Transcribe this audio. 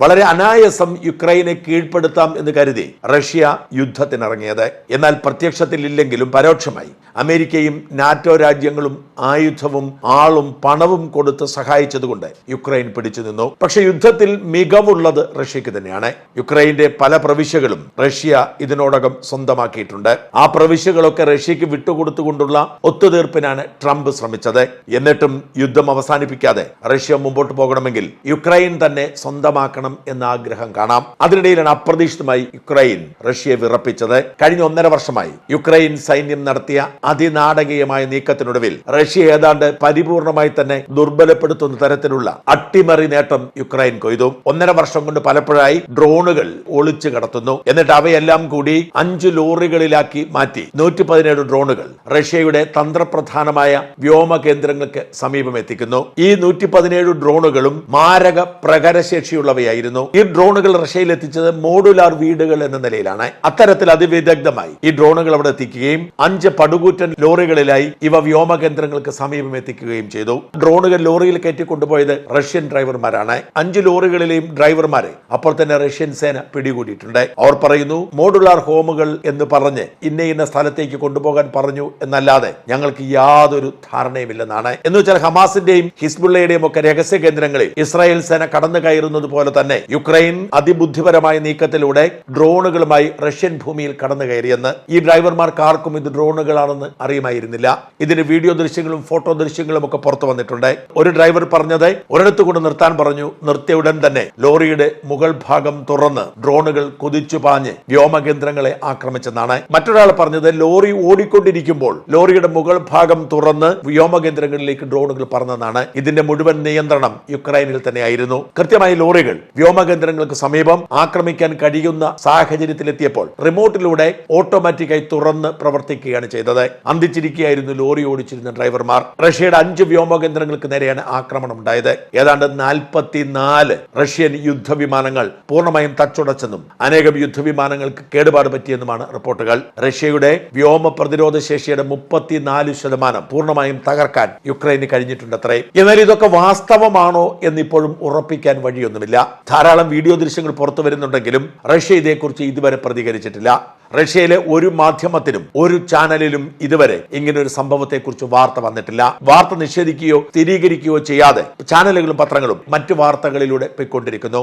വളരെ അനായാസം യുക്രൈനെ കീഴ്പ്പെടുത്താം എന്ന് കരുതി റഷ്യ യുദ്ധത്തിനിറങ്ങിയത്. എന്നാൽ പ്രത്യക്ഷത്തിൽ ഇല്ലെങ്കിലും പരോക്ഷമായി അമേരിക്കയും നാറ്റോ രാജ്യങ്ങളും ആയുധവും ആളും പണവും കൊടുത്ത് സഹായിച്ചതുകൊണ്ട് യുക്രൈൻ പിടിച്ചു നിന്നു. പക്ഷെ യുദ്ധത്തിൽ മികവുള്ളത് റഷ്യക്ക് തന്നെയാണ്. യുക്രൈന്റെ പല പ്രവിശ്യകളും റഷ്യ ഇതിനോടകം സ്വന്തമാക്കിയിട്ടുണ്ട്. ആ പ്രവിശ്യകളൊക്കെ റഷ്യക്ക് വിട്ടുകൊടുത്തുകൊണ്ടുള്ള ഒത്തുതീർപ്പിനാണ് ട്രംപ് ശ്രമിച്ചത്. എന്നിട്ടും യുദ്ധം അവസാനിപ്പിക്കാതെ റഷ്യ മുമ്പോട്ട് പോകണമെങ്കിൽ യുക്രൈൻ തന്നെ സ്വന്തമാക്കണം എന്ന ആഗ്രഹം കാണാം. അതിനിടയിലാണ് അപ്രതീക്ഷിതമായി യുക്രൈൻ റഷ്യയെ വിറപ്പിച്ചത്. കഴിഞ്ഞ 1.5 വർഷമായി യുക്രൈൻ സൈന്യം നടത്തിയ അതിനാടകീയമായ നീക്കത്തിനൊടുവിൽ റഷ്യ ഏതാണ്ട് പരിപൂർണമായി തന്നെ ദുർബലപ്പെടുത്തുന്ന തരത്തിലുള്ള അട്ടിമറി നേട്ടം യുക്രൈൻ കൊയ്തു. 1.5 വർഷം കൊണ്ട് പലപ്പോഴായി ഡ്രോണുകൾ ഒളിച്ചു കടത്തുന്നു. എന്നിട്ട് അവയെല്ലാം കൂടി 5 ലോറികളിലാക്കി മാറ്റി 117 ഡ്രോണുകൾ റഷ്യയുടെ തന്ത്രപ്രധാനമായ വ്യോമ കേന്ദ്രങ്ങൾക്ക് സമീപം എത്തിക്കുന്നു. ഈ 117 ഡ്രോണുകളും മാരക പ്രഹരശേഷിയുള്ളവയായിരുന്നു. ഈ ഡ്രോണുകൾ റഷ്യയിൽ എത്തിച്ചത് മോഡുലാർ വീടുകൾ എന്ന നിലയിലാണ്. അത്തരത്തിൽ അതിവിദഗ്ധമായി ഈ ഡ്രോണുകൾ അവിടെ എത്തിക്കുകയും 5 പടുകൂറ്റൻ ലോറികളിലായി ഇവ വ്യോമ കേന്ദ്രങ്ങൾക്ക് സമീപം എത്തിക്കുകയും ചെയ്തു. ഡ്രോണുകൾ ലോറിയിൽ കയറ്റിക്കൊണ്ടുപോയത് റഷ്യൻ ഡ്രൈവർമാരാണ്. 5 ലോറികളിലെയും ഡ്രൈവർമാരെ അപ്പോൾ തന്നെ റഷ്യൻ സേന പിടികൂടിയിട്ടുണ്ട്. അവർ പറയുന്നു, മോഡുലാർ ഹോമുകൾ എന്ന് പറഞ്ഞ് ഇന്ന സ്ഥലത്തേക്ക് കൊണ്ടുപോകാൻ പറഞ്ഞു എന്നല്ലാതെ ഞങ്ങൾക്ക് യാതൊരു ധാരണയുമില്ലെന്നാണ്. എന്ന് വെച്ചാൽ ഹമാസിന്റെയും ഹിസ്ബുള്ളയുടെയും ഒക്കെ രഹസ്യ കേന്ദ്രങ്ങളിൽ ഇസ്രായേൽ സേന കടന്നു കയറുന്നത് പോലെ തന്നെ യുക്രൈൻ അതിബുദ്ധിപരമായ നീക്കത്തിലൂടെ ഡ്രോണുകളുമായി റഷ്യൻ ഭൂമിയിൽ കടന്നു കയറിയെന്ന് ഈ ഡ്രൈവർമാർക്ക് ആർക്കും ഇത് ഡ്രോണുകളാണെന്ന് അറിയുമായിരുന്നില്ല. ഇതിന്റെ വീഡിയോ ദൃശ്യങ്ങളും ഫോട്ടോ ദൃശ്യങ്ങളും ഒക്കെ പുറത്തു വന്നിട്ടുണ്ട്. ഒരു ഡ്രൈവർ പറഞ്ഞത് ഒരിടത്ത് കൊണ്ട് നിർത്താൻ പറഞ്ഞു. നിർത്തിയ ഉടൻ തന്നെ ലോറിയുടെ മുകൾ ഭാഗം തുറന്ന് ഡ്രോണുകൾ കുതിച്ചു പാഞ്ഞ് വ്യോമകേന്ദ്രങ്ങളെ ആക്രമിച്ചെന്നാണ്. മറ്റൊരാൾ പറഞ്ഞത് ലോറി ഓടിക്കൊണ്ടിരിക്കുമ്പോൾ ലോറിയുടെ മുകൾ ഭാഗം തുറന്ന് വ്യോമകേന്ദ്രങ്ങളിലേക്ക് ഡ്രോണുകൾ പറന്നെന്നാണ്. ഇതിന്റെ മുഴുവൻ നിയന്ത്രണം യുക്രൈനിൽ തന്നെയായിരുന്നു. കൃത്യമായി ലോറികൾ വ്യോമകേന്ദ്രങ്ങൾക്ക് സമീപം ആക്രമിക്കാൻ കഴിയുന്ന സാഹചര്യത്തിലെത്തിയപ്പോൾ റിമോട്ടിലൂടെ ഓട്ടോമാറ്റിക്കായി തുറന്ന് പ്രവർത്തിക്കുകയാണ് ചെയ്തത്. അന്തിച്ചിരിക്കുകയായിരുന്നു ലോറി ഓടിച്ചിരുന്ന ഡ്രൈവർമാർ. റഷ്യയുടെ 5 വ്യോമകേന്ദ്രങ്ങൾക്ക് നേരെയാണ് ആക്രമണം ഉണ്ടായത്. ഏതാണ്ട് 44 റഷ്യൻ യുദ്ധവിമാനങ്ങൾ പൂർണ്ണമായും തച്ചുടച്ചെന്നും അനേകം യുദ്ധവിമാനങ്ങൾക്ക് കേടുപാട് പറ്റിയെന്നുമാണ് റിപ്പോർട്ടുകൾ. റഷ്യയുടെ വ്യോമ പ്രതിരോധ ശേഷിയുടെ 34% പൂർണ്ണമായും തകർക്കാൻ യുക്രൈന് കഴിഞ്ഞിട്ടുണ്ടത്രേ. എന്നാൽ ഇതൊക്കെ വാസ്തവമാണോ എന്നിപ്പോഴും ഉറപ്പിക്കാൻ വഴിയൊന്നുമില്ല. ധാരാളം വീഡിയോ ദൃശ്യങ്ങൾ പുറത്തു വരുന്നുണ്ടെങ്കിലും റഷ്യ ഇതേക്കുറിച്ച് ഇതുവരെ പ്രതികരിച്ചിട്ടില്ല. റഷ്യയിലെ ഒരു മാധ്യമത്തിനും ഒരു ചാനലിലും ഇതുവരെ ഇങ്ങനെ ഒരു സംഭവത്തെക്കുറിച്ച് വാർത്ത വന്നിട്ടില്ല. വാർത്ത നിഷേധിക്കുകയോ സ്ഥിരീകരിക്കുകയോ ചെയ്യാതെ ചാനലുകളും പത്രങ്ങളും മറ്റു വാർത്തകളിലൂടെ പോയിക്കൊണ്ടിരിക്കുന്നു.